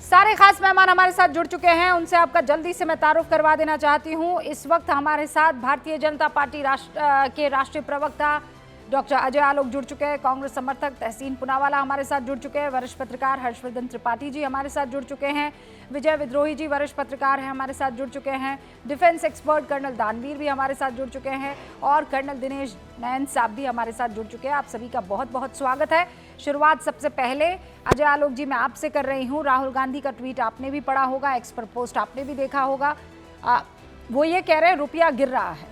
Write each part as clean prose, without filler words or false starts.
सारे खास मेहमान हमारे साथ जुड़ चुके हैं, उनसे आपका जल्दी से मैं तारुफ करवा देना चाहती हूं। इस वक्त हमारे साथ भारतीय जनता पार्टी के राष्ट्रीय प्रवक्ता डॉक्टर अजय आलोक जुड़ चुके हैं, कांग्रेस समर्थक तहसीन पुनावाला हमारे साथ जुड़ चुके हैं, वरिष्ठ पत्रकार हर्षवर्धन त्रिपाठी जी हमारे साथ जुड़ चुके हैं, विजय विद्रोही जी वरिष्ठ पत्रकार हैं हमारे साथ जुड़ चुके हैं, डिफेंस एक्सपर्ट कर्नल दानवीर भी हमारे साथ जुड़ चुके हैं और कर्नल दिनेश नयन साहब भी हमारे साथ जुड़ चुके हैं। आप सभी का बहुत बहुत स्वागत है। शुरुआत सबसे पहले अजय आलोक जी मैं आपसे कर रही हूँ। राहुल गांधी का ट्वीट आपने भी पढ़ा होगा, एक्स पर पोस्ट आपने भी देखा होगा। वो ये कह रहे हैं रुपया गिर रहा है,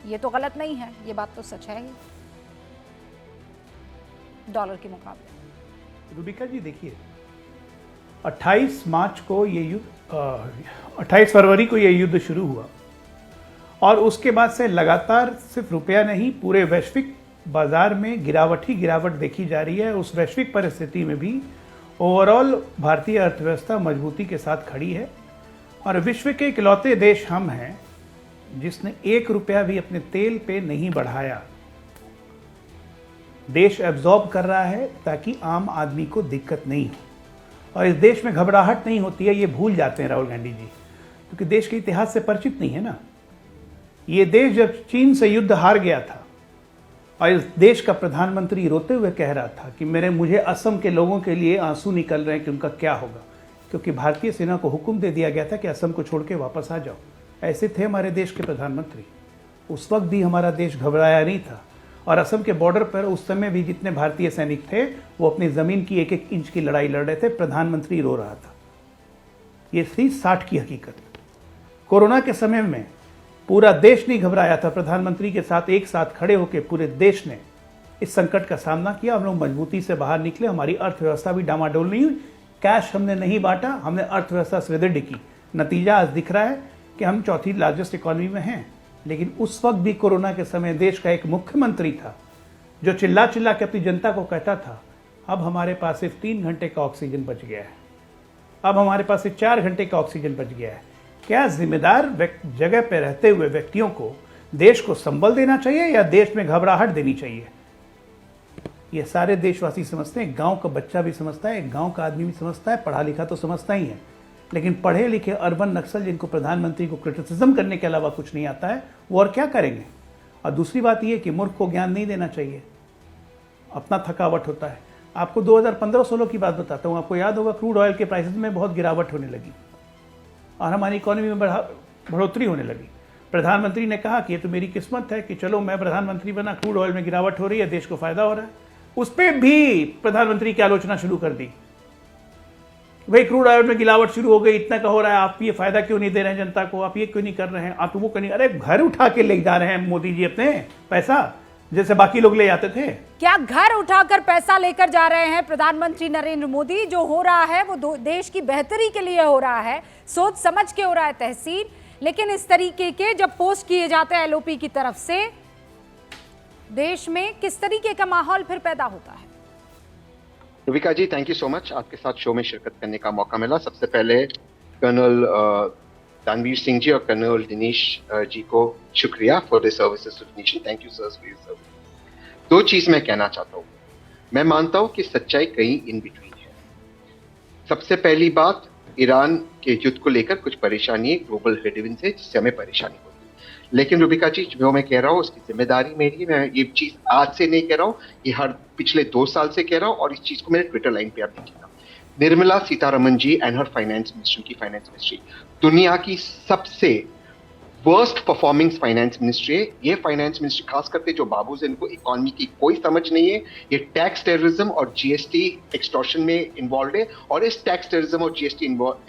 ये तो गलत नहीं है, ये बात तो सच है ही डॉलर के मुकाबले। रूबिका जी देखिए, 28 मार्च को ये युद्ध 28 फरवरी को ये युद्ध शुरू हुआ और उसके बाद से लगातार सिर्फ रुपया नहीं पूरे वैश्विक बाजार में गिरावट ही गिरावट देखी जा रही है। उस वैश्विक परिस्थिति में भी ओवरऑल भारतीय अर्थव्यवस्था मजबूती के साथ खड़ी है और विश्व के इकलौते देश हम हैं जिसने 1 रुपया भी अपने तेल पे नहीं बढ़ाया। देश एब्जॉर्ब कर रहा है ताकि आम आदमी को दिक्कत नहीं हो और इस देश में घबराहट नहीं होती है, ये भूल जाते हैं राहुल गांधी जी, क्योंकि देश के इतिहास से परिचित नहीं है ना। ये देश जब चीन से युद्ध हार गया था और इस देश का प्रधानमंत्री रोते हुए कह रहा था कि मुझे असम के लोगों के लिए आंसू निकल रहे हैं कि उनका क्या होगा, क्योंकि भारतीय सेना को हुक्म दे दिया गया था कि असम को छोड़ के वापस आ जाओ। ऐसे थे हमारे देश के प्रधानमंत्री। उस वक्त भी हमारा देश घबराया नहीं था और असम के बॉर्डर पर उस समय भी जितने भारतीय सैनिक थे वो अपनी ज़मीन की 1-1 इंच की लड़ाई लड़ रहे थे। प्रधानमंत्री रो रहा था। ये थी 60 की हकीकत। कोरोना के समय में पूरा देश नहीं घबराया था, प्रधानमंत्री के साथ एक साथ खड़े होकर पूरे देश ने इस संकट का सामना किया। हम लोग मजबूती से बाहर निकले, हमारी अर्थव्यवस्था भी डामाडोल नहीं हुई, कैश हमने नहीं बांटा, हमने अर्थव्यवस्था सुदृढ़ की। नतीजा आज दिख रहा है कि हम चौथी लार्जेस्ट इकॉनमी में हैं। लेकिन उस वक्त भी कोरोना के समय देश का एक मुख्यमंत्री था जो चिल्ला चिल्ला के अपनी जनता को कहता था अब हमारे पास सिर्फ 3 घंटे का ऑक्सीजन बच गया है, अब हमारे पास सिर्फ 4 घंटे का ऑक्सीजन बच गया है। क्या जिम्मेदार जगह पर रहते हुए व्यक्तियों को देश को संबल देना चाहिए या देश में घबराहट देनी चाहिए? ये सारे देशवासी समझते हैं, गांव का बच्चा भी समझता है, गांव का आदमी भी समझता है, पढ़ा लिखा तो समझता ही है। लेकिन पढ़े लिखे अर्बन नक्सल जिनको प्रधानमंत्री को क्रिटिसिज्म करने के अलावा कुछ नहीं आता है, वो और क्या करेंगे? और दूसरी बात ये कि मूर्ख को ज्ञान नहीं देना चाहिए, अपना थकावट होता है। आपको 2015-16 की बात बताता हूँ। आपको याद होगा क्रूड ऑयल के प्राइसेस में बहुत गिरावट होने लगी और हमारी इकोनॉमी में बढ़ोतरी होने लगी। प्रधानमंत्री ने कहा कि ये तो मेरी किस्मत है कि चलो मैं प्रधानमंत्री बना, क्रूड ऑयल में गिरावट हो रही है, देश को फायदा हो रहा है। उस पर भी प्रधानमंत्री की आलोचना शुरू कर दी, भाई क्रूड ऑयल में गिरावट शुरू हो गई, इतना का हो रहा है, आप ये फायदा क्यों नहीं दे रहे हैं जनता को, आप ये क्यों नहीं कर रहे हैं, आप वो क्यों नहीं। अरे घर उठा के ले जा रहे हैं मोदी जी अपने पैसा, जैसे बाकी लोग ले जाते थे। क्या घर उठाकर पैसा लेकर जा रहे हैं प्रधानमंत्री नरेंद्र मोदी? जो हो रहा है वो देश की बेहतरी के लिए हो रहा है, सोच समझ के हो रहा है तहसीन। लेकिन इस तरीके के जब पोस्ट किए जाते हैं एलओपी की तरफ से, देश में किस तरीके का माहौल फिर पैदा होता है? रूबिका जी, थैंक यू सो मच, आपके साथ शो में शिरकत करने का मौका मिला। सबसे पहले कर्नल दानवीर सिंह जी और कर्नल दिनेश जी को शुक्रिया for the services to the nation. Thank you sir for your service. 2 चीज मैं कहना चाहता हूँ। मैं मानता हूँ कि सच्चाई कहीं इन बिटवीन है। सबसे पहली बात, ईरान के युद्ध को लेकर कुछ परेशानी है, ग्लोबल हेडविंड्स है जिससे हमें परेशानी होती है। लेकिन रूबिका जी, जो मैं कह रहा हूँ उसकी जिम्मेदारी मेरी है। मैं ये चीज आज से नहीं कह रहा हूँ, ये हर पिछले 2 साल से कह रहा हूँ और इस चीज को मेरे ट्विटर लाइन पे आप देखिएगा। निर्मला सीतारमन जी एंड हर फाइनेंस मिनिस्ट्री दुनिया की सबसे वर्स्ट परफॉर्मिंग फाइनेंस मिनिस्ट्री है। ये फाइनेंस मिनिस्ट्री खास करके जो बाबूज हैं, इनको इकोनॉमी की कोई समझ नहीं है। ये टैक्स टेररिज्म और जीएसटी एक्सटॉर्शन में इन्वॉल्व है और इस टैक्स टेररिज्म और जीएसटी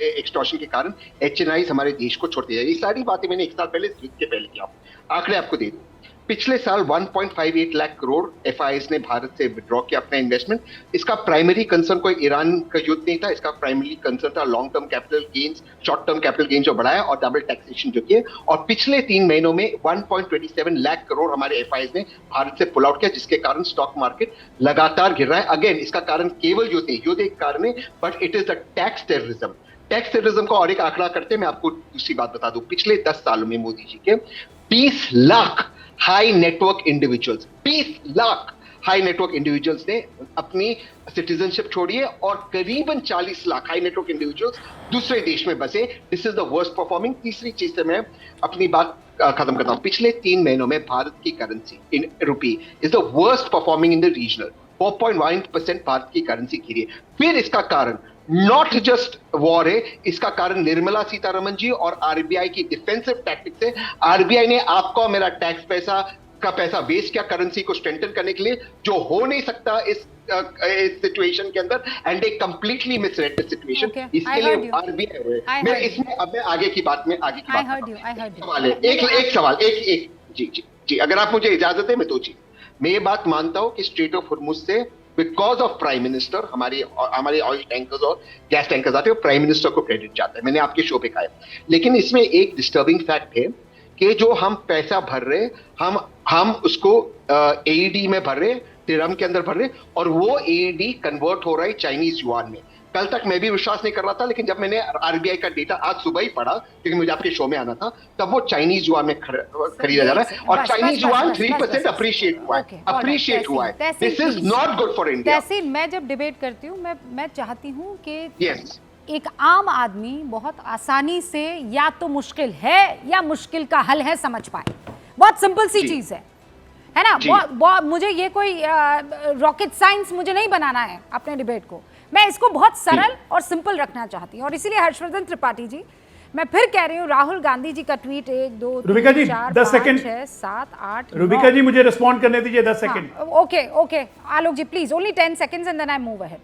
एक्सटॉर्शन के कारण एचएनआईज हमारे देश को छोड़ते जा रही है। ये सारी बातें मैंने 1 साल पहले युद्ध के पहले किया। आंकड़े आपको दे दूं, पिछले साल 1.58 लाख करोड़ एफआईएस ने भारत से विड्रॉ किया अपना इन्वेस्टमेंट। इसका प्राइमरी कंसर्न कोई ईरान का युद्ध नहीं था, इसका प्राइमरी कंसर्न था long term capital gains, short term capital gains जो बढ़ाया और डबल टैक्सेशन जो किए। और पिछले 3 महीनों में 1.27 लाख करोड़ हमारे एफआईएस ने भारत से पुल आउट किया, जिसके कारण स्टॉक मार्केट लगातार गिर रहा है। अगेन, इसका कारण केवल युद्ध एक कारण है, but it is the tax terrorism. Tax terrorism का और एक आंकड़ा करते मैं आपको दूसरी बात बता दूं। पिछले 10 सालों में मोदी जी के 20 lakh high network individuals, 20 lakh high network individuals ने अपनी सिटीजनशिप छोड़ी है और करीबन 40 लाख हाई नेटवर्क इंडिविजुअल्स दूसरे देश में बसे। This is the worst performing. तीसरी चीज से मैं अपनी बात खत्म करता हूं। पिछले 3 महीनों में भारत की currency in rupee is the worst performing in the regional. 4.1% Bharat की करेंसी गिरी है। फिर इसका कारण नॉट जस्ट वॉर है, इसका कारण निर्मला सीतारमण जी और आरबीआई की डिफेंसिव टैक्टिक्स है। आरबीआई ने आपका और मेरा टैक्स पैसा वेस्ट किया करेंसी को स्ट्रेंथन करने के लिए, जो हो नहीं सकता इस सिचुएशन के अंदर, and A completely misread the situation. इसके लिए आरबीआई मैं इसमें अब मैं आगे की बात सवाल है। एक सवाल जी अगर आप मुझे इजाजत है मैं दो चीज मैं ये बात मानता हूं कि स्ट्रेट ऑफ हुर्मुज से बिकॉज ऑफ प्राइम मिनिस्टर हमारे ऑयल टैंकर्स और गैस टैंकर्स आते हैं, प्राइम मिनिस्टर को क्रेडिट जाता है। मैंने आपके शो पे कहा है। लेकिन इसमें एक डिस्टर्बिंग फैक्ट है कि जो हम पैसा भर रहे हम उसको एईडी में भर रहे, तिरम के अंदर भर रहे, और वो एईडी कन्वर्ट हो रहा है चाइनीज युआन में। कल तक मैं भी विश्वास नहीं कर रहा था, लेकिन जब मैंने आरबीआई का डेटा आज सुबह ही पढ़ा, क्योंकि मुझे आपके शो में आना था, तब वो चाइनीज युआन में खरीदा जा रहा है और चाइनीज युआन 3% अप्रिशिएट हुआ है। This is not good for India. Tahseen, मैं जब डिबेट करती हूँ मैं चाहती हूँ कि एक आम आदमी बहुत आसानी से या तो मुश्किल है या मुश्किल का हल है समझ पाए। बहुत सिंपल सी चीज है ना। मुझे ये कोई रॉकेट साइंस मुझे नहीं बनाना है अपने डिबेट को। मैं इसको बहुत सरल और सिंपल रखना चाहती हूँ, और इसीलिए हर्षवर्धन त्रिपाठी जी, मैं फिर कह रही हूँ, राहुल गांधी जी का ट्वीट 1 2 रूबिका जी 10 सेकंड 6 7 8 रूबिका जी मुझे रिस्पॉन्ड करने दीजिए 10 second. Okay Alok ji please, only 10 seconds and then I move ahead.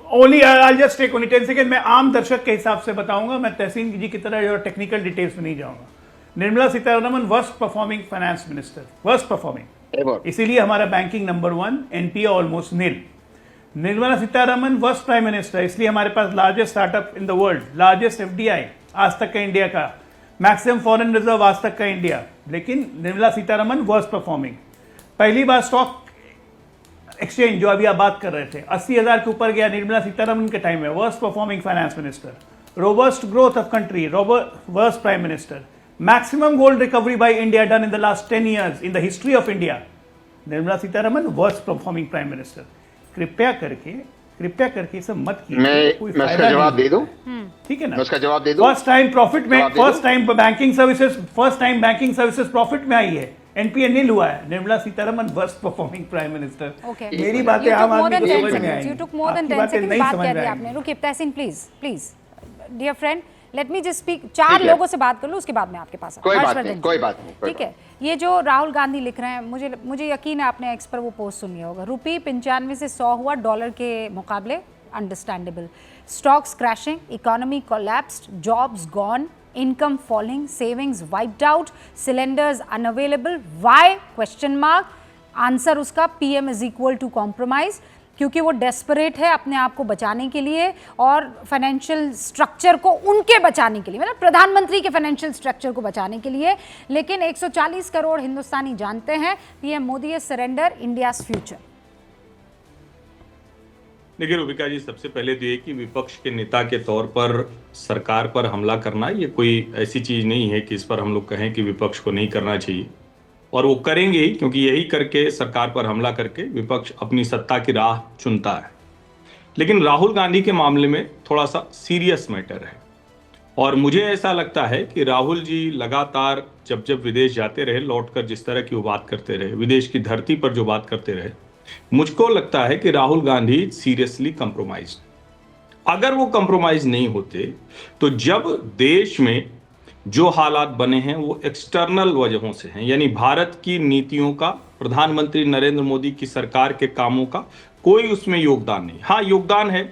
Only I just take only 10 second. मैं आम दर्शक के हिसाब से बताऊंगा, मैं तहसीन जी की तरह और टेक्निकल डिटेल्स में नहीं जाऊंगा। Nirmala Sitharaman worst performing finance minister, worst performing, इसीलिए हमारा banking number 1, NPA almost nil. Nirmala Sitharaman worst prime minister, इसलिए हमारे पास largest startup in the world, largest FDI आज तक का इंडिया का, मैक्सिमम फॉरेन रिजर्व आज तक का इंडिया। लेकिन निर्मला सीतारमण वर्स्ट परफॉर्मिंग। पहली बार स्टॉक एक्सचेंज जो अभी आप बात कर रहे थे 80,000 के ऊपर गया निर्मला सीतारमण के टाइम में, worst performing finance minister. Robust growth of country, worst prime minister. Maximum gold recovery by India done in the last 10 years in the history of India, Nirmala Sitharaman worst performing prime minister. कृपया करके सब मत कीजिए। मैं उसका जवाब दे दूं? ठीक है ना, मैं उसका जवाब दे दूं? फर्स्ट टाइम प्रॉफिट में, first time banking services profit में आई है, एनपीए नील हुआ है। Nirmala Sitharaman worst performing prime minister. मेरी बातें आम आदमी को समझ में आएंगी, आपकी बातें नहीं समझ में आएंगी। रुकिए Tahseen, please dear friend, let me just speak. 4 लोगों से बात कर लूं, उसके बाद में आपके पास। कोई बात नहीं। ठीक है, ये जो राहुल गांधी लिख रहे हैं, मुझे यकीन है आपने एक्स पर वो पोस्ट सुनी होगा। रुपये 95 से 100 हुआ डॉलर के मुकाबले, understandable. Stocks crashing, economy collapsed, jobs gone, income falling, savings wiped out, cylinders unavailable, why question mark. Answer उसका PM is equal to compromise, क्योंकि वो डेस्परेट है अपने आप को बचाने के लिए और फाइनेंशियल स्ट्रक्चर को उनके बचाने के लिए, मतलब प्रधानमंत्री के फाइनेंशियल स्ट्रक्चर को बचाने के लिए। लेकिन 140 करोड़ हिंदुस्तानी जानते हैं पीएम मोदी है सरेंडर इंडियाज फ्यूचर। देखिए रूबिका जी, सबसे पहले तो ये कि विपक्ष के नेता के तौर पर सरकार पर हमला करना ये कोई ऐसी चीज नहीं है कि इस पर हम लोग कहें कि विपक्ष को नहीं करना चाहिए, और वो करेंगे ही, क्योंकि यही करके सरकार पर हमला करके विपक्ष अपनी सत्ता की राह चुनता है। लेकिन राहुल गांधी के मामले में थोड़ा सा सीरियस मैटर है, और मुझे ऐसा लगता है कि राहुल जी लगातार जब विदेश जाते रहे, लौटकर जिस तरह की वो बात करते रहे, विदेश की धरती पर जो बात करते रहे, मुझको लगता है कि राहुल गांधी सीरियसली कंप्रोमाइज। अगर वो कंप्रोमाइज नहीं होते तो जब देश में जो हालात बने हैं वो एक्सटर्नल वजहों से हैं, यानी भारत की नीतियों का, प्रधानमंत्री नरेंद्र मोदी की सरकार के कामों का कोई उसमें योगदान नहीं। हाँ, योगदान है,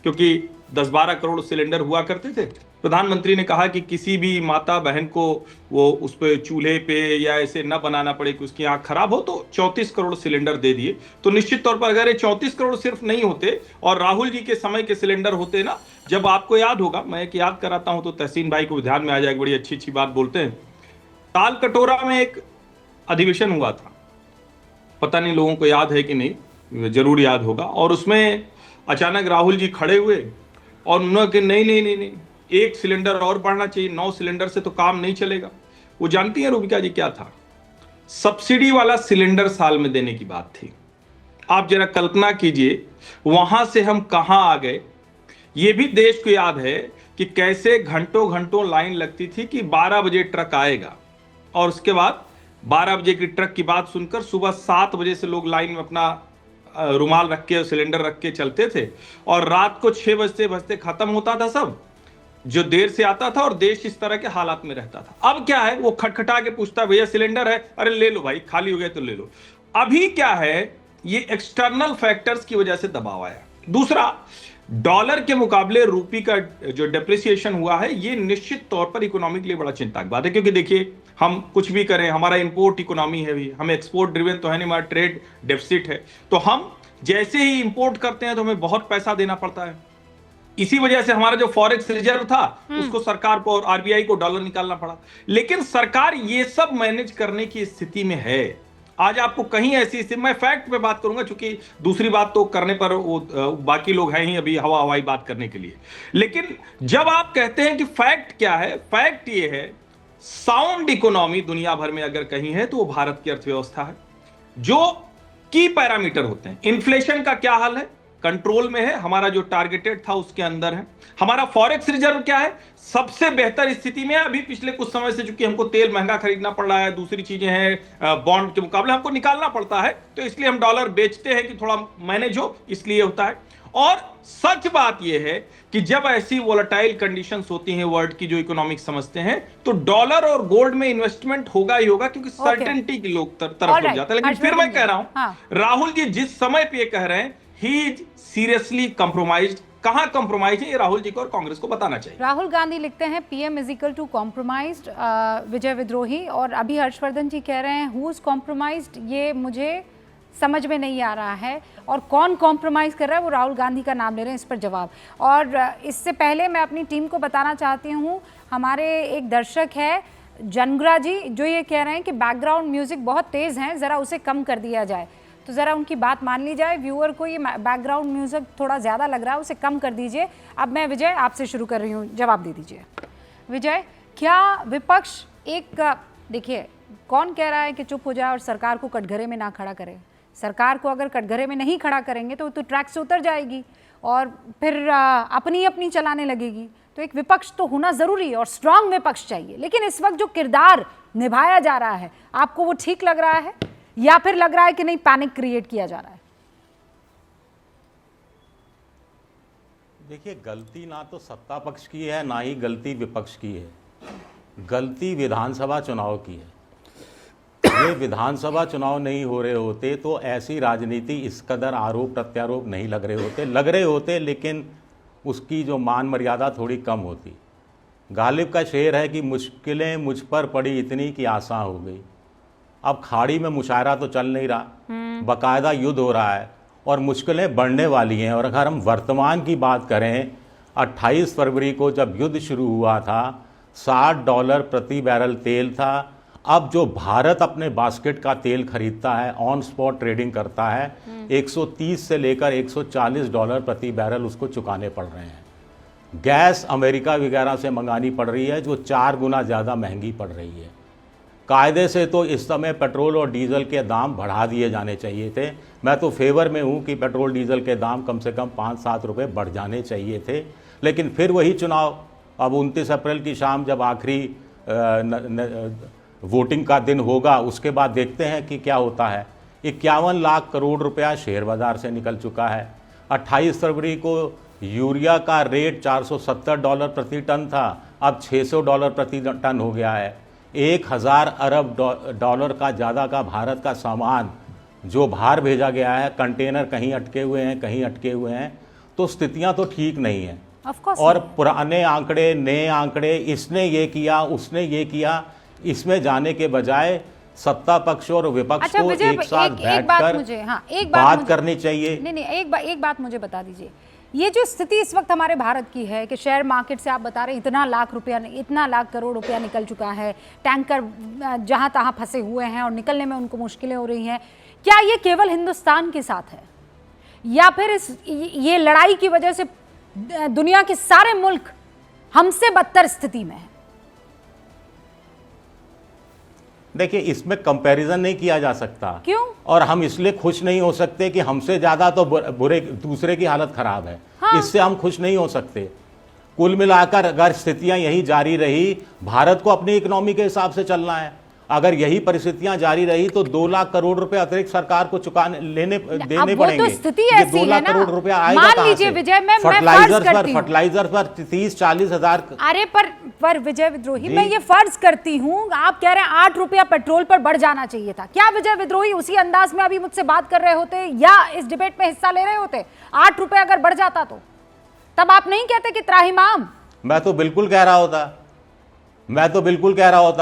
क्योंकि 10-12 करोड़ सिलेंडर हुआ करते थे। प्रधानमंत्री ने कहा कि किसी भी माता बहन को वो उस पे चूल्हे पे या ऐसे न बनाना पड़े कि उसकी आंख खराब हो, तो 34 करोड़ सिलेंडर दे दिए। तो निश्चित तौर पर अगर ये 34 करोड़ सिर्फ नहीं होते और राहुल जी के समय के सिलेंडर होते ना, जब आपको याद होगा, मैं एक याद कराता हूं तो तहसीन भाई को ध्यान में आ जाएगा, बड़ी अच्छी बात बोलते हैं। ताल कटोरा में एक अधिवेशन हुआ था, पता नहीं लोगों को याद है कि नहीं, जरूर याद होगा। और उसमें अचानक राहुल जी खड़े हुए और उन्होंने कहा नहीं, 1 सिलेंडर और बढ़ना चाहिए, 9 सिलेंडर से तो काम नहीं चलेगा। वो जानती हैं रूबिका जी क्या था? सब्सिडी वाला सिलेंडर साल में देने की बात थी। आप जरा कल्पना कीजिए वहां से हम कहां आ गए। ये भी देश को याद है कि कैसे घंटों घंटों लाइन लगती थी कि 12 बजे ट्रक आएगा, और उसके बाद 12 बजे की ट्रक की बात सुनकर सुबह 7 बजे से लोग लाइन में अपना रुमाल रख के सिलेंडर रख के चलते थे, और रात को 6 बजते बजते खत्म होता था सब जो देर से आता था, और देश इस तरह के हालात में रहता था। अब क्या है, वो खटखटा के पूछता भैया सिलेंडर है, अरे ले लो भाई, खाली हो गए तो ले लो। अभी क्या है, ये एक्सटर्नल फैक्टर्स की वजह से दबाव आया। दूसरा, डॉलर के मुकाबले रूपी का जो डेप्रिसिएशन हुआ है, ये निश्चित तौर पर इकोनॉमी के लिए बड़ा चिंता की बात है, क्योंकि देखिए हम कुछ भी करें, हमारा इंपोर्ट इकोनॉमी है भी, हम एक्सपोर्ट ड्रिवन तो है नहीं, हमारा ट्रेड डेफिसिट है, तो हम जैसे ही इंपोर्ट करते हैं तो हमें बहुत पैसा देना पड़ता है। इसी वजह से हमारा जो फॉरेक्स रिजर्व था उसको सरकार को और आरबीआई को डॉलर निकालना पड़ा। लेकिन सरकार ये सब मैनेज करने की स्थिति में है। आज आपको कहीं ऐसी स्थिति, मैं फैक्ट पे बात करूंगा क्योंकि दूसरी बात तो करने पर वो बाकी लोग हैं ही अभी हवाई बात करने के लिए। लेकिन जब आप कहते हैं कि फैक्ट क्या है, फैक्ट ये है साउंड इकोनॉमी दुनिया भर में अगर कहीं है तो वो भारत की अर्थव्यवस्था है। जो की पैरामीटर होते हैं, इन्फ्लेशन का क्या हाल है, कंट्रोल में है, हमारा जो टारगेटेड था उसके अंदर है। हमारा फॉरेक्स रिजर्व क्या है, सबसे बेहतर स्थिति में है। अभी पिछले कुछ समय से चूंकि हमको तेल महंगा खरीदना पड़ रहा है, दूसरी चीजें हैं, बॉन्ड के मुकाबले हमको निकालना पड़ता है, तो इसलिए हम डॉलर बेचते हैं कि थोड़ा मैनेज हो, इसलिए होता है। और सच बात यह है कि जब ऐसी वोलेटाइल कंडीशंस होती हैं वर्ल्ड की जो इकोनॉमिक समझते हैं, तो डॉलर और गोल्ड में इन्वेस्टमेंट होगा ही होगा, क्योंकि सर्टेनिटी की लोग तरफ लोग जाते हैं। लेकिन फिर मैं कह रहा हूं, राहुल जी जिस समय पे ये कह रहे हैं ही इज सीरियसली कंप्रोमाइज्ड, कहां कंप्रोमाइज है ये राहुल जी को और कांग्रेस को बताना चाहिए। राहुल गांधी लिखते हैं PM is equal to compromised, Vijay Vidrohi, और अभी हर्षवर्धन जी कह रहे हैं हु इज कॉम्प्रोमाइज्ड, ये मुझे समझ में नहीं आ रहा है, और कौन कॉम्प्रोमाइज़ कर रहा है वो राहुल गांधी का नाम ले रहे हैं, इस पर जवाब। और इससे पहले मैं अपनी टीम को बताना चाहती हूँ, हमारे एक दर्शक है जनगुरा जी जो ये कह रहे हैं कि बैकग्राउंड म्यूज़िक बहुत तेज़ है, ज़रा उसे कम कर दिया जाए। तो ज़रा उनकी बात मान ली जाए, व्यूअर को ये बैकग्राउंड म्यूज़िक थोड़ा ज़्यादा लग रहा है, उसे कम कर दीजिए। अब मैं विजय आपसे शुरू कर रही हूँ, जवाब दे दीजिए। विजय, क्या विपक्ष एक, देखिए कौन कह रहा है कि चुप हो जाए और सरकार को कटघरे में ना खड़ा करे? सरकार को अगर कटघरे में नहीं खड़ा करेंगे तो ट्रैक से उतर जाएगी और फिर अपनी अपनी चलाने लगेगी। तो एक विपक्ष तो होना ज़रूरी है और स्ट्रांग विपक्ष चाहिए। लेकिन इस वक्त जो किरदार निभाया जा रहा है, आपको वो ठीक लग रहा है या फिर लग रहा है कि नहीं पैनिक क्रिएट किया जा रहा है? देखिए, गलती ना तो सत्ता पक्ष की है ना ही गलती विपक्ष की है, गलती विधानसभा चुनाव की है। ये विधानसभा चुनाव नहीं हो रहे होते तो ऐसी राजनीति इस कदर आरोप प्रत्यारोप नहीं लग रहे होते, लेकिन उसकी जो मान मर्यादा थोड़ी कम होती। गालिब का शेर है कि मुश्किलें मुझ पर पड़ी इतनी कि आसान हो गई। अब खाड़ी में मुशायरा तो चल नहीं रहा, बाकायदा युद्ध हो रहा है और मुश्किलें बढ़ने वाली हैं। और अगर हम वर्तमान की बात करें, 28 फरवरी को जब युद्ध शुरू हुआ था $60 प्रति बैरल तेल था। अब जो भारत अपने बास्केट का तेल खरीदता है, ऑन स्पॉट ट्रेडिंग करता है, 130 से लेकर $140 प्रति बैरल उसको चुकाने पड़ रहे हैं। गैस अमेरिका वगैरह से मंगानी पड़ रही है जो 4 गुना ज़्यादा महंगी पड़ रही है। कायदे से तो इस समय पेट्रोल और डीजल के दाम बढ़ा दिए जाने चाहिए थे। मैं तो फेवर में हूँ कि पेट्रोल डीजल के दाम कम से कम 5-7 रुपये बढ़ जाने चाहिए थे। लेकिन फिर वही चुनाव, अब 29 अप्रैल की शाम जब आखिरी वोटिंग का दिन होगा, उसके बाद देखते हैं कि क्या होता है। 51 लाख करोड़ रुपया शेयर बाज़ार से निकल चुका है। 28 फरवरी को यूरिया का रेट $470 प्रति टन था, अब $600 प्रति टन हो गया है। 1000 अरब डॉलर का ज़्यादा का भारत का सामान जो बाहर भेजा गया है, कंटेनर कहीं अटके हुए हैं, कहीं अटके हुए हैं। तो स्थितियां तो ठीक नहीं हैं। और पुराने आंकड़े, नए आंकड़े, इसने ये किया, उसने ये किया, इसमें जाने के बजाय सत्ता पक्ष और विपक्ष को एक साथ बैठकर बात करनी चाहिए। नहीं, एक बात मुझे बता दीजिए, ये जो स्थिति इस वक्त हमारे भारत की है कि शेयर मार्केट से आप बता रहे इतना लाख करोड़ रुपया निकल चुका है, टैंकर जहां तहां फंसे हुए हैं और निकलने में उनको मुश्किलें हो रही हैं, क्या ये केवल हिंदुस्तान के साथ है या फिर ये लड़ाई की वजह से दुनिया के सारे मुल्क हमसे बदतर स्थिति में है? देखिए, इसमें कंपैरिजन नहीं किया जा सकता। क्यों? और हम इसलिए खुश नहीं हो सकते कि हमसे ज्यादा तो बुरे दूसरे की हालत खराब है। हाँ। इससे हम खुश नहीं हो सकते। कुल मिलाकर अगर स्थितियां यही जारी रही, भारत को अपनी इकोनॉमी के हिसाब से चलना है। अगर यही परिस्थितियां जारी रही तो 2 लाख करोड़ रुपए अतिरिक्त सरकार को देने अब वो पड़ेंगे। तो स्थिति ऐसी 2 है लाख ना। करोड़ रुपया आएगा मान कहां लीजिए से? विजय, मैं फर्ज करती हूं। फर्टिलाइजर पर 30-40 हजार। अरे पर विजय विद्रोही, मैं ये फर्ज करती हूँ, आप कह रहे हैं 8 रुपया पेट्रोल पर बढ़ जाना चाहिए था। क्या विजय विद्रोही उसी अंदाज में अभी मुझसे बात कर रहे होते या इस डिबेट में हिस्सा ले रहे होते? 8 रुपया अगर बढ़ जाता तो तब आप नहीं कहते कि त्राहिमाम? मैं तो बिल्कुल कह रहा होता।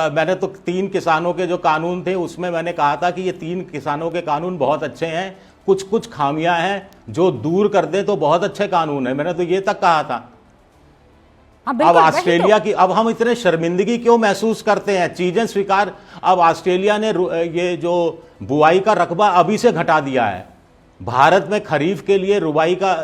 मैंने तो 3 किसानों के जो कानून थे उसमें मैंने कहा था कि ये 3 किसानों के कानून बहुत अच्छे हैं, कुछ खामियां हैं जो दूर कर दें तो बहुत अच्छे कानून है। मैंने तो ये तक कहा था। हाँ, अब बिल्कुल, ऑस्ट्रेलिया की, अब हम इतने शर्मिंदगी क्यों महसूस करते हैं? चीजें स्वीकार। अब ऑस्ट्रेलिया ने ये जो बुआई का रकबा अभी से घटा दिया है। भारत में खरीफ के लिए रुबाई का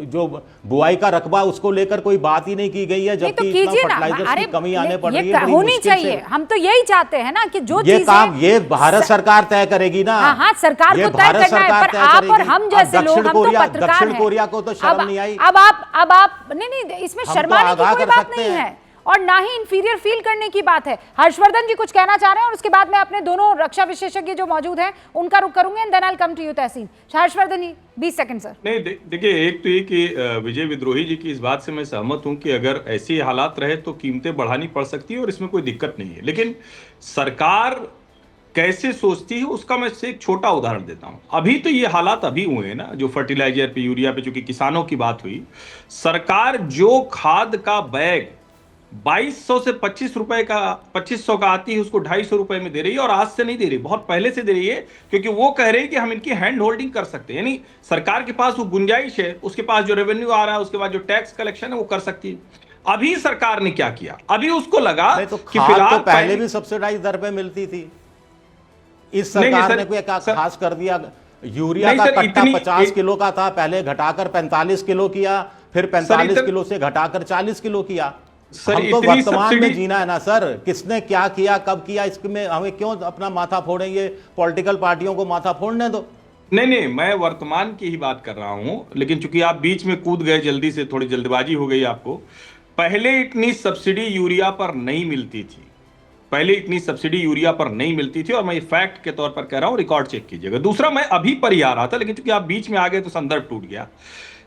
जो बुआई का रकबा, उसको लेकर कोई बात ही नहीं की गई है, नहीं तो जबकि इतना कीजिए ना। फर्टिलाइजर्स की कमी आने पड़ रही है, बड़ी होनी मुश्किल चाहिए। से। हम तो यही चाहते हैं ना कि जो ये चीजें काम ये भारत सरकार तय करेगी ना। हाँ, सरकार ये को तय भारत करना है, सरकार पर तय आप और करेगी। हम जैसे लोग, हम तो पत्रकार दक्षिण हैं। कोरिया को तो शर्म नहीं आई। अब आप नहीं, इसमें हम तो शर्माने की आगाह कोई कर बात सकते नहीं हैं। है और ना ही इंफीरियर फील करने की बात है। हर्षवर्धन जी कुछ कहना चाह रहे हैं और उसके बाद मैं अपने दोनों रक्षा विशेषज्ञ जो मौजूद हैं उनका रुख करूंगे and then I will come to you Tahseen. Harshvardhan ji 20 second sir. नहीं, देखिए, एक तो ये कि विजय विद्रोही जी की इस बात से मैं सहमत हूं कि अगर ऐसी हालात रहे तो कीमतें बढ़ानी पड़ सकती है और इसमें कोई दिक्कत नहीं है। लेकिन सरकार कैसे सोचती है उसका मैं से एक छोटा उदाहरण देता हूं। अभी तो ये हालात अभी हुए हैं ना, जो फर्टिलाइजर पे, यूरिया पे, चूंकि किसानों की बात हुई, सरकार जो खाद का बैग 2200 से 2500 का आती है उसको 250 रुपए में दे रही है। और आज से नहीं दे रही, बहुत पहले से दे रही है, क्योंकि वो कह रही है कि हम इनकी हैंड होल्डिंग कर सकते हैं। यानी सरकार के पास वो गुंजाइश है, उसके पास जो रेवेन्यू आ रहा है, उसके बाद जो टैक्स कलेक्शन है वो कर सकती है। अभी सरकार ने क्या किया, अभी उसको लगा तो कि फिलहाल तो पहले भी सब्सिडाइज दर पे मिलती थी। इस सरकार ने कोई खास कर दिया? यूरिया का कट्टा 50 किलो का था, पहले घटाकर 45 किलो किया, फिर 45 किलो से घटाकर 40 किलो किया। हम तो वर्तमान में जीना है ना सर। किसने क्या किया, कब किया, इसमें हमें क्यों अपना माथा फोड़ेंगे? पॉलिटिकल पार्टियों को माथा फोड़ने दो। नहीं, मैं वर्तमान की ही बात कर रहा हूं। लेकिन चूंकि आप बीच में कूद गए जल्दी से, थोड़ी जल्दबाजी हो गई आपको। पहले इतनी सब्सिडी यूरिया पर नहीं मिलती थी, और मैं ये फैक्ट के तौर पर कह रहा हूं, रिकॉर्ड चेक कीजिएगा। दूसरा, मैं अभी पर ही आ रहा था, लेकिन चूंकि आप बीच में आ गए तो संदर्भ टूट गया।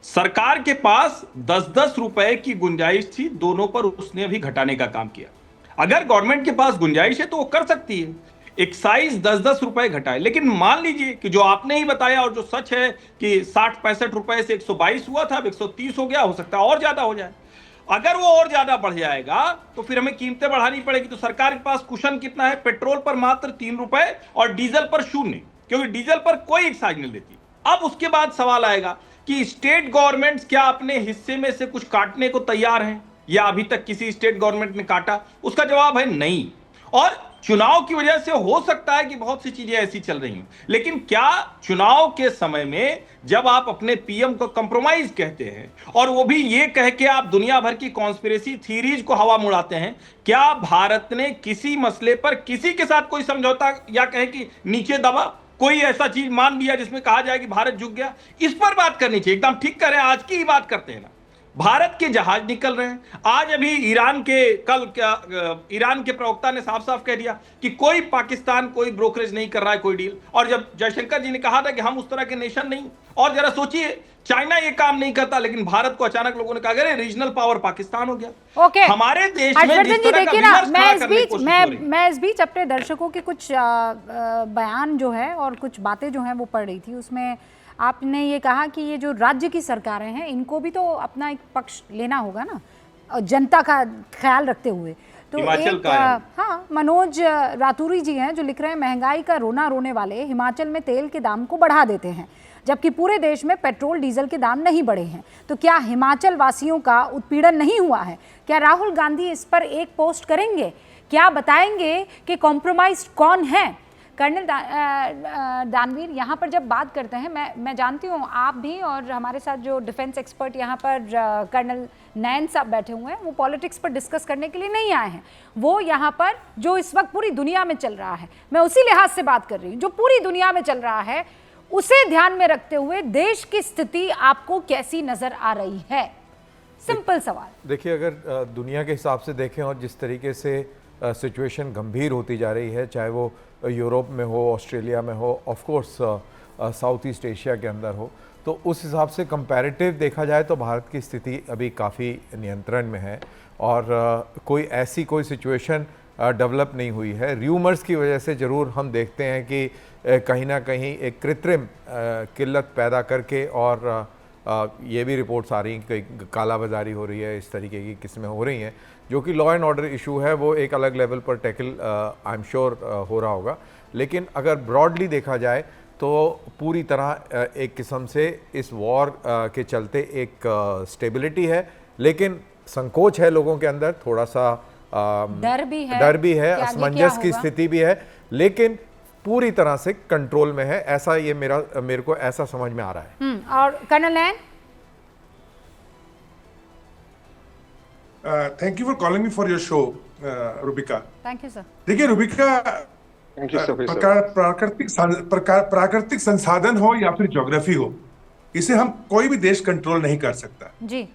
सरकार के पास 10-10 रुपए की गुंजाइश थी, दोनों पर उसने अभी घटाने का काम किया। अगर गवर्नमेंट के पास गुंजाइश है तो वो कर सकती है, एक्साइज 10-10 रुपए घटाए। लेकिन मान लीजिए कि जो आपने ही बताया और जो सच है कि 60-65 रुपए से 122 हुआ था, अब 130 हो गया, हो सकता है और ज्यादा हो जाए। अगर वो और ज्यादा बढ़ जाएगा तो फिर हमें कीमतें बढ़ानी पड़ेगी। तो सरकार के पास कुशन कितना है? पेट्रोल पर मात्र 3 रुपए और डीजल पर 0, क्योंकि डीजल पर कोई एक्साइज नहीं देती। अब उसके बाद सवाल आएगा कि स्टेट गवर्नमेंट्स क्या अपने हिस्से में से कुछ काटने को तैयार हैं, या अभी तक किसी स्टेट गवर्नमेंट ने काटा? उसका जवाब है नहीं। और चुनाव की वजह से हो सकता है कि बहुत सी चीजें ऐसी चल रही हैं, लेकिन क्या चुनाव के समय में जब आप अपने पीएम को कंप्रोमाइज कहते हैं, और वो भी ये कह के आप दुनिया भर की कॉन्स्पिरेसी थीरीज को हवा मुड़ाते हैं, क्या भारत ने किसी मसले पर किसी के साथ कोई समझौता या कहे कि नीचे दबा, कोई ऐसा चीज मान लिया जिसमें कहा जाए कि भारत झुक गया? इस पर बात करनी चाहिए। एकदम ठीक कर रहे हैं, आज की ही बात करते हैं ना। भारत के जहाज निकल रहे हैं। आज अभी ईरान के प्रवक्ता ने साफ साफ कह दिया कि कोई पाकिस्तान कोई ब्रोकरेज नहीं कर रहा है, कोई डील। और जब जयशंकर जी ने कहा था कि हम उस तरह के नेशन नहीं, और जरा सोचिए, चाइना ये काम नहीं करता, लेकिन भारत को अचानक लोगों ने कहा अरे रीजनल पावर पाकिस्तान हो गया। ओके, हमारे देश में जिस तरह का विमर्श खड़ा करने की कोशिश हो रही है। मैं इस बीच अपने दर्शकों के कुछ बयान जो है और कुछ बातें जो हैं वो पढ़ रही थी। उसमें आपने ये कहा कि ये जो राज्य की सरकारें हैं इनको भी तो अपना एक पक्ष लेना होगा ना, जनता का ख्याल रखते हुए। तो एक हाँ, मनोज रातूरी जी हैं जो लिख रहे हैं, महंगाई का रोना रोने वाले हिमाचल में तेल के दाम को बढ़ा देते हैं जबकि पूरे देश में पेट्रोल डीजल के दाम नहीं बढ़े हैं। तो क्या हिमाचल वासियों का उत्पीड़न नहीं हुआ है? क्या राहुल गांधी इस पर एक पोस्ट करेंगे? क्या बताएंगे कि कॉम्प्रोमाइज कौन है? कर्नल दानवीर, यहाँ पर जब बात करते हैं, मैं जानती हूँ आप भी और हमारे साथ जो डिफेंस एक्सपर्ट यहाँ पर कर्नल नयन साहब बैठे हुए हैं, वो पॉलिटिक्स पर डिस्कस करने के लिए नहीं आए हैं। वो यहाँ पर जो इस वक्त पूरी दुनिया में चल रहा है, मैं उसी लिहाज से बात कर रही हूँ, जो पूरी दुनिया में चल रहा है उसे ध्यान में रखते हुए देश की स्थिति आपको कैसी नजर आ रही है? सिंपल सवाल। देखिए, अगर दुनिया के हिसाब से देखें और जिस तरीके से सिचुएशन गंभीर होती जा रही है, चाहे वो यूरोप में हो, ऑस्ट्रेलिया में हो, of course south east Asia के अंदर हो, तो उस हिसाब से कंपैरेटिव देखा जाए तो भारत की स्थिति अभी काफ़ी नियंत्रण में है और कोई ऐसी कोई सिचुएशन डेवलप नहीं हुई है। र्यूमर्स की वजह से ज़रूर हम देखते हैं कि कहीं ना कहीं एक कृत्रिम किल्लत पैदा करके और ये भी रिपोर्ट्स आ रही हैं कि कालाबाजारी हो रही है, इस तरीके की किस्में हो रही हैं, जो कि लॉ एंड ऑर्डर इशू है, वो एक अलग लेवल पर टैकल आई एम श्योर हो रहा होगा। लेकिन अगर ब्रॉडली देखा जाए तो पूरी तरह एक किस्म से इस वॉर के चलते एक स्टेबिलिटी है, लेकिन संकोच है लोगों के अंदर, थोड़ा सा डर भी है, असमंजस की स्थिति भी है, लेकिन पूरी तरह से कंट्रोल में है, ऐसा ये मेरे को ऐसा समझ में आ रहा है। और colonel Nayan, thank you for calling me for your show Rubika. Thank you sir. देखिए रूबिका, थैंक यू सर। प्राकृतिक संसाधन हो या फिर ज्योग्राफी हो, इसे हम कोई भी देश कंट्रोल नहीं कर सकता जी।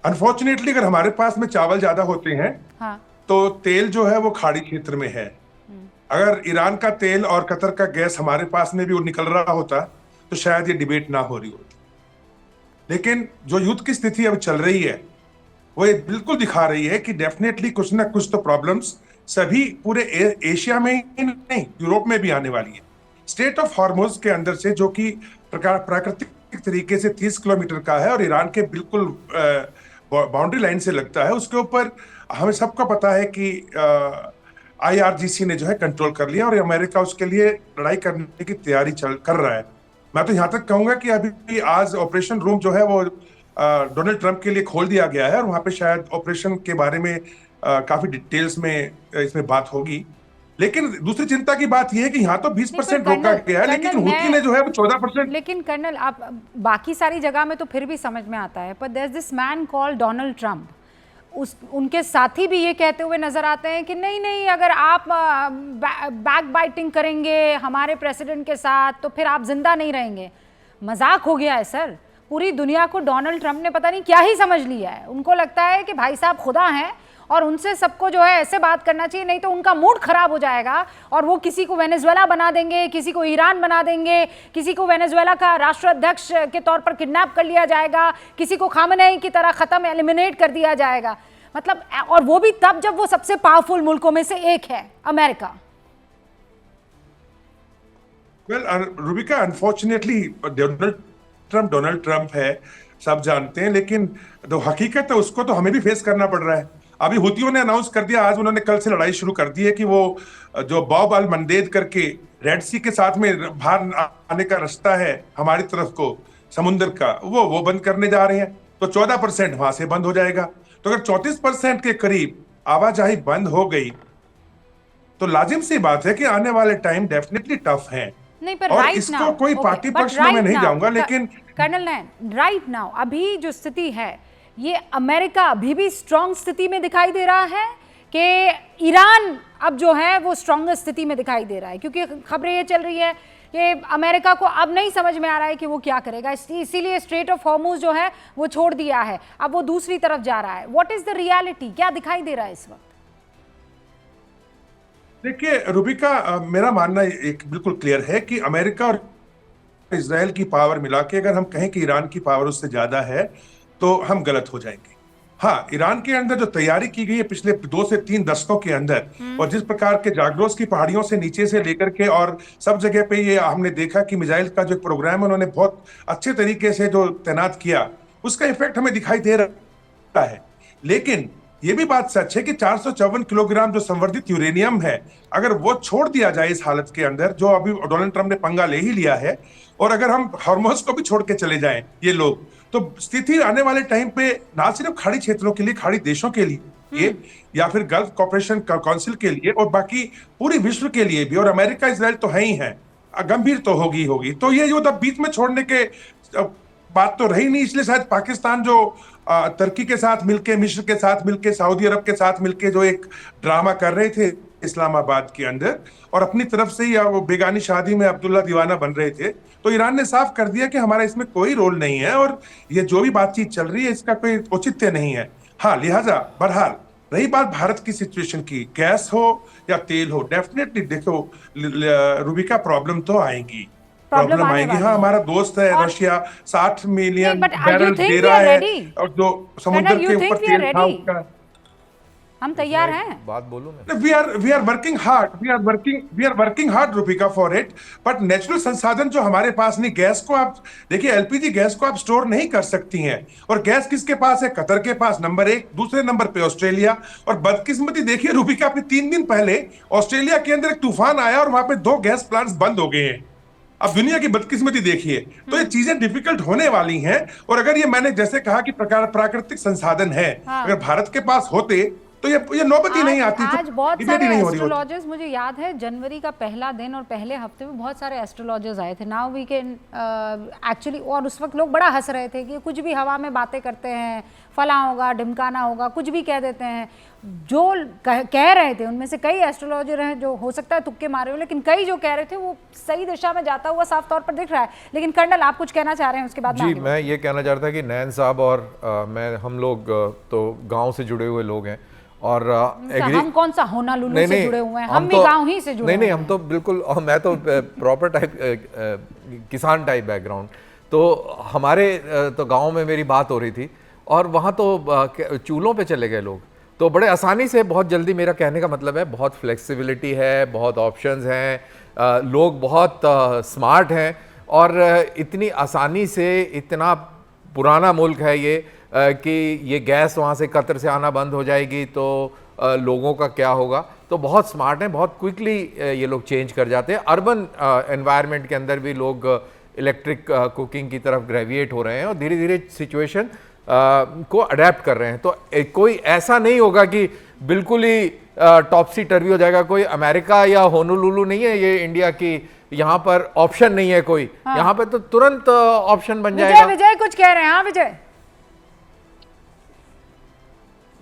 अनफॉर्चुनेटली अगर हमारे पास में चावल ज्यादा होते हैं, हाँ। तो तेल जो है वो खाड़ी क्षेत्र में है। अगर ईरान का तेल और कतर का गैस हमारे पास में भी निकल रहा होता तो शायद ये डिबेट ना हो रही होती। लेकिन जो युद्ध की स्थिति अब चल रही है वो ये बिल्कुल दिखा रही है कि डेफिनेटली कुछ ना कुछ तो प्रॉब्लम्स सभी पूरे एशिया में ही नहीं, यूरोप में भी आने वाली है। स्टेट ऑफ हॉर्मुज के अंदर से, जो कि प्राकृतिक तरीके से 30 किलोमीटर का है और ईरान के बिल्कुल बाउंड्री लाइन से लगता है, उसके ऊपर हमें सबको पता है कि IRGC ने जो है कंट्रोल कर लिया और अमेरिका उसके लिए लड़ाई करने की तैयारी कर रहा है। मैं तो यहाँ तक कहूंगा कि अभी आज ऑपरेशन रूम जो है वो डोनाल्ड ट्रंप के लिए खोल दिया गया है और वहाँ पे शायद ऑपरेशन के बारे में काफी डिटेल्स में इसमें बात होगी। लेकिन दूसरी चिंता की बात यह है कि यहाँ तो 20% रोका गया है, लेकिन हुती ने जो है वो 14%। लेकिन कर्नल, आप बाकी सारी जगह में तो फिर भी समझ में आता है, पर there is this man called Donald Trump. उनके साथी भी ये कहते हुए नजर आते हैं कि नहीं, अगर आप बैक बाइटिंग करेंगे हमारे प्रेसिडेंट के साथ तो फिर आप जिंदा नहीं रहेंगे। मजाक हो गया है सर। पूरी दुनिया को डोनाल्ड ट्रंप ने पता नहीं क्या ही समझ लिया है। उनको लगता है कि भाई साहब खुदा हैं और उनसे सबको जो है ऐसे बात करना चाहिए, नहीं तो उनका मूड खराब हो जाएगा और वो किसी को वेनेजुएला बना देंगे, किसी को ईरान बना देंगे, किसी को वेनेजुएला का राष्ट्राध्यक्ष के तौर पर किडनैप कर लिया जाएगा, किसी को खामनेई की तरह खत्म एलिमिनेट कर दिया जाएगा। मतलब, और वो भी तब जब वो सबसे पावरफुल मुल्कों में से एक है, America. Well Rubika, unfortunately Donald Trump है, सब जानते हैं, लेकिन जो हकीकत है उसको तो हमें भी फेस करना पड़ रहा है। अभी हुतियों ने अनाउंस कर दिया, आज उन्होंने कल से लड़ाई शुरू कर दी है कि वो जो बाब अल मंदेद करके रेड सी के साथ में बाहर आने का रास्ता है हमारी तरफ को समुद्र का, वो बंद करने जा रहे हैं। तो 14% वहां से बंद हो जाएगा। तो अगर 34% के करीब आवाजाही बंद हो गई तो लाजिम सी बात है कि आने वाले टाइम डेफिनेटली टफ है। नहीं, पर और इसको कोई पार्टी पक्ष में मैं नहीं जाऊंगा, लेकिन कर्नल नयन, राइट नाउ अभी जो स्थिति है, ये अमेरिका अभी भी स्ट्रॉन्ग स्थिति में दिखाई दे रहा है कि ईरान अब जो है वो स्ट्रॉन्गर स्थिति में दिखाई दे रहा है? क्योंकि खबरें ये चल रही है कि अमेरिका को अब नहीं समझ में आ रहा है कि वो क्या करेगा, इसीलिए स्ट्रेट ऑफ हॉर्मुज जो है वो छोड़ दिया है, अब वो दूसरी तरफ जा रहा है। व्हाट इज द रियलिटी, क्या दिखाई दे रहा है इस वक्त? देखिए रूबिका, मेरा मानना एक बिल्कुल क्लियर है कि अमेरिका और इजराइल की पावर मिला के अगर हम कहें कि ईरान की पावर उससे ज्यादा है तो हम गलत हो जाएंगे। हाँ, ईरान के अंदर जो तैयारी की गई है पिछले 2 से 3 दशकों के अंदर, और जिस प्रकार के जागरोस की पहाड़ियों से नीचे से लेकर के और सब जगह पे ये हमने देखा कि मिसाइल का जो प्रोग्राम है उन्होंने बहुत अच्छे तरीके से जो तैनात किया, उसका इफेक्ट हमें दिखाई दे रहा है। लेकिन ये भी बात सच है कि 454 किलोग्राम जो संवर्धित यूरेनियम है, अगर वो छोड़ दिया जाए इस हालत के अंदर, जो अभी डोनाल्ड ट्रंप ने पंगा ले ही लिया है, और अगर हम हॉर्मुज को भी छोड़ के चले जाएं ये लोग, तो स्थिति आने वाले टाइम पे ना सिर्फ खाड़ी क्षेत्रों के लिए, खाड़ी देशों के लिए लिए या फिर गल्फ कॉपरेशन काउंसिल के लिए और बाकी पूरी विश्व के लिए भी, और अमेरिका इजराइल तो है ही है, गंभीर तो होगी। तो ये युद्ध अब बीच में छोड़ने के बात तो रही नहीं, इसलिए शायद पाकिस्तान जो तुर्की के साथ मिलके, मिस्र के साथ मिलके, सऊदी अरब के साथ मिलके जो एक ड्रामा कर रहे थे इस्लामाबाद के अंदर, और अपनी तरफ से ही वो बेगानी शादी में अब्दुल्ला दीवाना बन रहे थे, तो ईरान ने साफ कर दिया कि हमारा इसमें कोई रोल नहीं है और ये जो भी बातचीत चल रही है इसका कोई औचित्य नहीं है। हाँ, लिहाजा बहरहाल रही बात भारत की सिचुएशन की, गैस हो या तेल हो, डेफिनेटली देखो रूबिका प्रॉब्लम तो आएंगी, प्रॉब्लम आएगी। हाँ, हमारा दोस्त है रशिया, 60 मिलियन बैरल दे रहा है, और जो समुद्र के ऊपर तेल था उसका, हम तैयार हैं। बात बोलूं मैं, we are working hard Rubika for it, but natural संसाधन जो हमारे पास नहीं, गैस को आप देखिए, एलपीजी गैस को आप स्टोर नहीं कर सकती हैं, और गैस किसके पास है? कतर के पास नंबर 1, दूसरे नंबर पे ऑस्ट्रेलिया। और बदकिस्मती देखिए रूबिका, पे 3 दिन पहले ऑस्ट्रेलिया के अंदर एक तूफान आया और वहां पे 2 गैस प्लांट्स बंद हो गए हैं। अब दुनिया की बदकिस्मती देखिए। तो ये चीजें डिफिकल्ट होने वाली हैं, और अगर ये मैंने जैसे कहा कि प्राकृतिक संसाधन है, अगर भारत के पास होते तो ये नौबत ही नहीं आती। आज तो बहुत सारे एस्ट्रोलॉजर्स, मुझे याद है जनवरी का पहला दिन और पहले हफ्ते में बहुत सारे एस्ट्रोलॉजर्स आए थे। नाउ वी कैन एक्चुअली, और उस वक्त लोग बड़ा हंस रहे थे कि कुछ भी हवा में बातें करते हैं, फला होगा, ढिमकाना होगा, कुछ भी कह देते हैं। जो कह रहे थे उनमें से कई एस्ट्रोलॉजर हैं जो हो सकता है तुक्के मारे हो, लेकिन कई जो कह रहे थे वो सही दिशा में जाता हुआ साफ तौर पर दिख रहा है। लेकिन कर्नल, आप कुछ कहना चाह रहे हैं, उसके बाद जी मैं ये कहना चाह रहा था कि नैन साहब और मैं, हम लोग तो गांव से जुड़े हुए लोग हैं, और हम कौन सा होनालुलु से जुड़े हुए हैं, हम भी गांव ही से जुड़े नहीं, हम तो बिल्कुल, और मैं तो प्रॉपर टाइप किसान टाइप बैकग्राउंड, तो हमारे तो गांव में मेरी बात हो रही थी, और वहाँ तो चूल्हों पे चले गए लोग, तो बड़े आसानी से, बहुत जल्दी, मेरा कहने का मतलब है बहुत फ्लेक्सिबिलिटी है, बहुत ऑप्शंस हैं, लोग बहुत स्मार्ट हैं, और इतनी आसानी से, इतना पुराना मुल्क है ये कि ये गैस वहाँ से कतर से आना बंद हो जाएगी तो लोगों का क्या होगा। तो बहुत स्मार्ट हैं, बहुत क्विकली ये लोग चेंज कर जाते हैं। अर्बन एनवायरनमेंट के अंदर भी लोग इलेक्ट्रिक कुकिंग की तरफ ग्रेविएट हो रहे हैं और धीरे धीरे सिचुएशन को अडेप्ट कर रहे हैं। तो कोई ऐसा नहीं होगा कि बिल्कुल ही टॉपसी टर्वी हो जाएगा। कोई अमेरिका या होनोलुलु नहीं है ये इंडिया की, यहाँ पर ऑप्शन नहीं है कोई। हाँ। यहाँ पे तो तुरंत ऑप्शन बन जाएगा। विजय कुछ कह रहे हैं? हाँ विजय,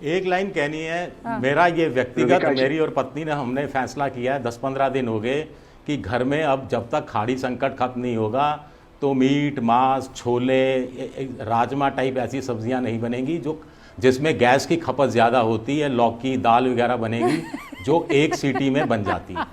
एक लाइन कहनी है। हाँ। मेरा ये व्यक्तिगत, मेरी और पत्नी ने, हमने फैसला किया है 10-15 दिन हो गए कि घर में अब जब तक खाड़ी संकट खत्म नहीं होगा तो मीट, मांस, छोले, राजमा टाइप ऐसी सब्जियां नहीं बनेंगी जो जिसमें गैस की खपत ज़्यादा होती है। लौकी, दाल वगैरह बनेगी जो एक सीटी में बन जाती है।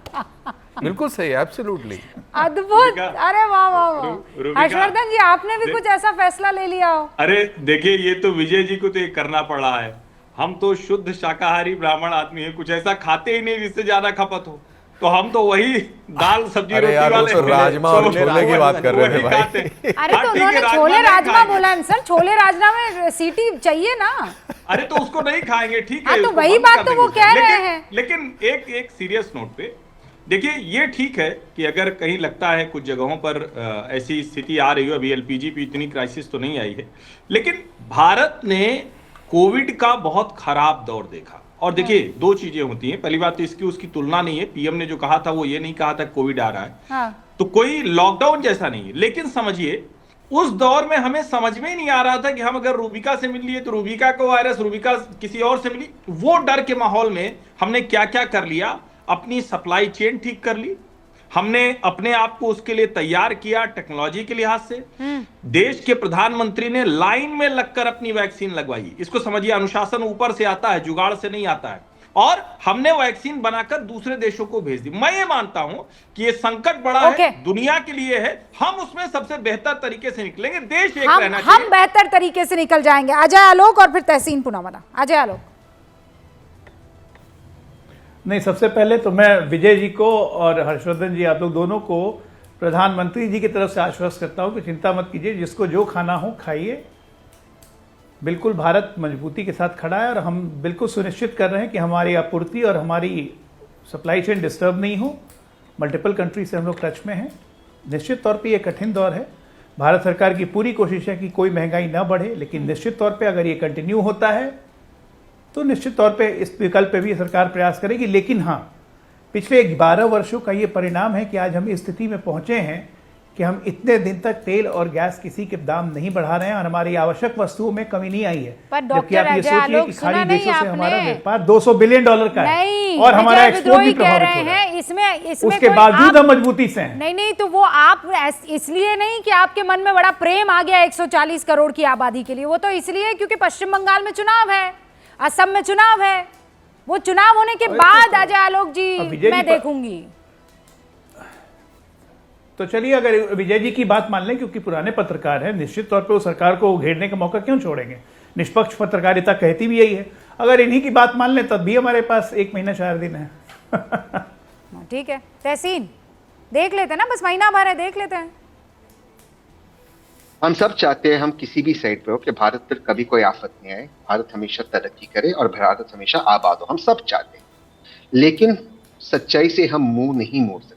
बिल्कुल सही, एब्सोल्युटली अद्भुत। अरे वाह वाह वाह, हर्षवर्धन जी आपने भी कुछ ऐसा फैसला ले लिया हो? अरे देखिए, ये तो विजय जी को तो ये करना पड़ रहा है। हम तो शुद्ध शाकाहारी ब्राह्मण आदमी है, कुछ ऐसा खाते ही नहीं जिससे ज्यादा खपत हो। तो हम तो वही दाल सब्जी रोटी वाले, तो राजमा और छोले की बात कर रहे थे भाई। अरे तो उन्होंने छोले राजमा बोला है सर, छोले राजमा में सीटी चाहिए ना। अरे तो उसको नहीं खाएंगे, ठीक है। तो वही बात तो वो कह रहे हैं। लेकिन एक सीरियस नोट पे देखिए, ये ठीक है कि अगर कहीं लगता है कुछ जगहों पर ऐसी स्थिति आ रही हो, अभी एलपीजी पे इतनी क्राइसिस तो नहीं आई है, लेकिन भारत ने कोविड का बहुत खराब दौर देखा। और देखिए, दो चीजें होती हैं। पहली बात तो इसकी उसकी तुलना नहीं है। पीएम ने जो कहा था वो ये नहीं कहा था कोविड आ रहा है। हाँ। तो कोई लॉकडाउन जैसा नहीं है। लेकिन समझिए, उस दौर में हमें समझ में ही नहीं आ रहा था कि हम अगर रूबिका से मिल लिए तो रूबिका को वायरस, रूबिका किसी और से मिली। वो डर के माहौल में हमने क्या क्या कर लिया, अपनी सप्लाई चेन ठीक कर ली, हमने अपने आप को उसके लिए तैयार किया टेक्नोलॉजी के लिहाज से। देश के प्रधानमंत्री ने लाइन में लगकर अपनी वैक्सीन लगवाई। इसको समझिए, अनुशासन ऊपर से आता है, जुगाड़ से नहीं आता है। और हमने वैक्सीन बनाकर दूसरे देशों को भेज दी। मैं ये मानता हूं कि ये संकट बड़ा है, दुनिया के लिए है, हम उसमें सबसे बेहतर तरीके से निकलेंगे। देश एक रहना चाहिए, हम बेहतर तरीके से निकल जाएंगे। अजय आलोक और फिर तहसीन पूनावाला। अजय आलोक। नहीं, सबसे पहले तो मैं विजय जी को और हर्षवर्धन जी, आप लोग दोनों को प्रधानमंत्री जी की तरफ से आश्वस्त करता हूं कि चिंता मत कीजिए, जिसको जो खाना हो खाइए। बिल्कुल भारत मजबूती के साथ खड़ा है और हम बिल्कुल सुनिश्चित कर रहे हैं कि हमारी आपूर्ति और हमारी सप्लाई चेन डिस्टर्ब नहीं हो। मल्टीपल कंट्री से हम लोग टच में हैं। निश्चित तौर पे ये कठिन दौर है। भारत सरकार की पूरी कोशिश है कि कोई महंगाई ना बढ़े, लेकिन निश्चित तौर पे अगर ये कंटिन्यू होता है तो निश्चित तौर पे इस विकल्प पे भी सरकार प्रयास करेगी। लेकिन हाँ, पिछले 12 वर्षों का ये परिणाम है कि आज हम इस स्थिति में पहुंचे हैं कि हम इतने दिन तक तेल और गैस किसी के दाम नहीं बढ़ा रहे हैं और हमारी आवश्यक वस्तुओं में कमी नहीं आई है। पर जबकि डॉक्टर आप ये अजय सोचिए आलोक, कि सुना खाड़ी नहीं देशों से हमारा आपने? व्यापार $200 बिलियन का है नहीं, और हमारा विजय एक्सपोर्ट भी विद्रोही कह प्रभावित रहे हो रहा है। हैं। इसमें उसके कोई बावजूद आप- हम मजबूती से हैं। नहीं, तो वो आप इसलिए नहीं कि आपके मन में बड़ा प्रेम आ गया 140 करोड़ की आबादी के लिए, वो तो इसलिए क्योंकि पश्चिम बंगाल में चुनाव है, असम में चुनाव है। वो चुनाव होने के बाद अजय आलोक जी अब विजय मैं जी देखूंगी। तो चलिए, अगर विजय जी की बात मान लें, क्योंकि पुराने पत्रकार हैं, निश्चित तौर पे वो सरकार को घेरने का मौका क्यों छोड़ेंगे। निष्पक्ष पत्रकारिता कहती भी यही है। अगर इन्हीं की बात मान लें तब भी हमारे पास 1 महीना 4 दिन है। ठीक है, तहसीन देख लेते हैं ना, बस महीना भर है, देख लेते हैं। हम सब चाहते हैं, हम किसी भी साइड पे हो, कि भारत पर कभी कोई आफत नहीं आए, भारत हमेशा तरक्की करे और भारत हमेशा आबाद हो, हम सब चाहते हैं। लेकिन सच्चाई से हम मुंह नहीं मोड़ सकते।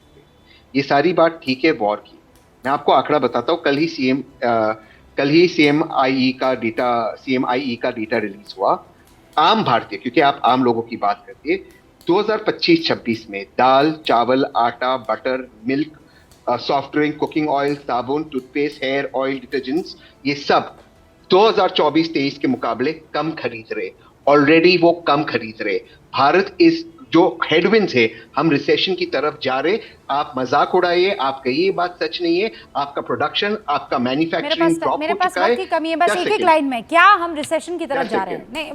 ये सारी बात ठीक है वॉर की। मैं आपको आंकड़ा बताता हूँ। कल ही सीएमआईई का डेटा रिलीज हुआ। आम भारतीय, क्योंकि आप आम लोगों की बात करते हैं, 2025-26 में दाल, चावल, आटा, butter, milk, soft drink, cooking oil, साबुन, टूथपेस्ट, हेयर ऑयल, डिटर्जेंट्स, ये सब 2024-23 के मुकाबले कम खरीद रहे। ऑलरेडी वो कम खरीद रहे। भारत इस जो हेडविंड्स है, हम रिसेशन की तरफ जा रहे। आप मजाक उड़ाइए, आप कहिए ये बात सच नहीं है। आपका प्रोडक्शन, आपका मैन्युफैक्चरिंग ड्रॉप मेरे हो पास चुका है। वक्त की कमी है, बस Just एक second. लाइन में, क्या हम रिसेशन की तरफ Just जा रहे हैं? second. नहीं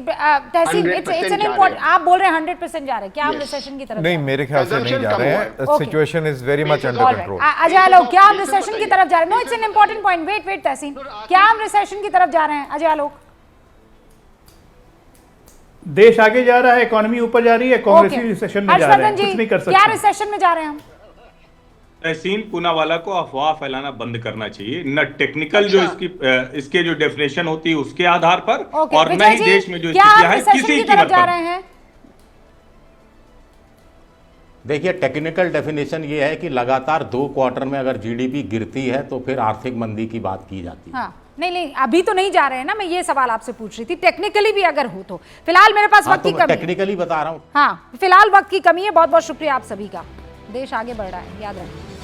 तहसीन, इट्स 100% एन जा इम्पोर्टेंट, रहे हैं। आप बोल रहे हैं 100% जा रहे हैं, क्या हम Yes. रिसेशन की तरफ नहीं, जा रहे हैं? मेरे ख्याल से नहीं Consumption जा कम रहे हुआ हैं। है। Okay. Situation is very much under All right. Control. Ajay Alok, क्या हम ये तो रिसेशन की बताइए। तरफ जा रहे हैं? No, it's an important point. Wait Tahseen, क्या हम रिसेशन की तरफ जा रहे हैं अजय आलोक? देश आगे जा रहा है, इकोनॉमी ऊपर जा रही है, कांग्रेस Okay. भी रिसेशन में जा रहे हैं, हर्षवर्धन कुछ नहीं कर जी, क्या सकते। रिसेशन में जा रहे हैं हम? तहसीन पूनावाला को अफवाह फैलाना बंद करना चाहिए। न टेक्निकल जो इसके जो डेफिनेशन होती है उसके आधार पर, Okay, और न विजय ही जी, देश में जो क्या स्थितियां हम हैं रिसेशन किसी की कीमत तरफ जा पर। रहे हैं? देखिए, टेक्निकल डेफिनेशन ये है कि लगातार 2 क्वार्टर में अगर जीडीपी गिरती है तो फिर आर्थिक मंदी की बात की जाती है। हाँ, नहीं, अभी तो नहीं जा रहे हैं ना, मैं ये सवाल आपसे पूछ रही थी, टेक्निकली भी अगर हो तो। फिलहाल मेरे पास हाँ, वक्त की तो कमी है। टेक्निकली बता रहा हूँ। हाँ, फिलहाल वक्त की कमी है। बहुत बहुत शुक्रिया आप सभी का। देश आगे बढ़ रहा है, याद रखें।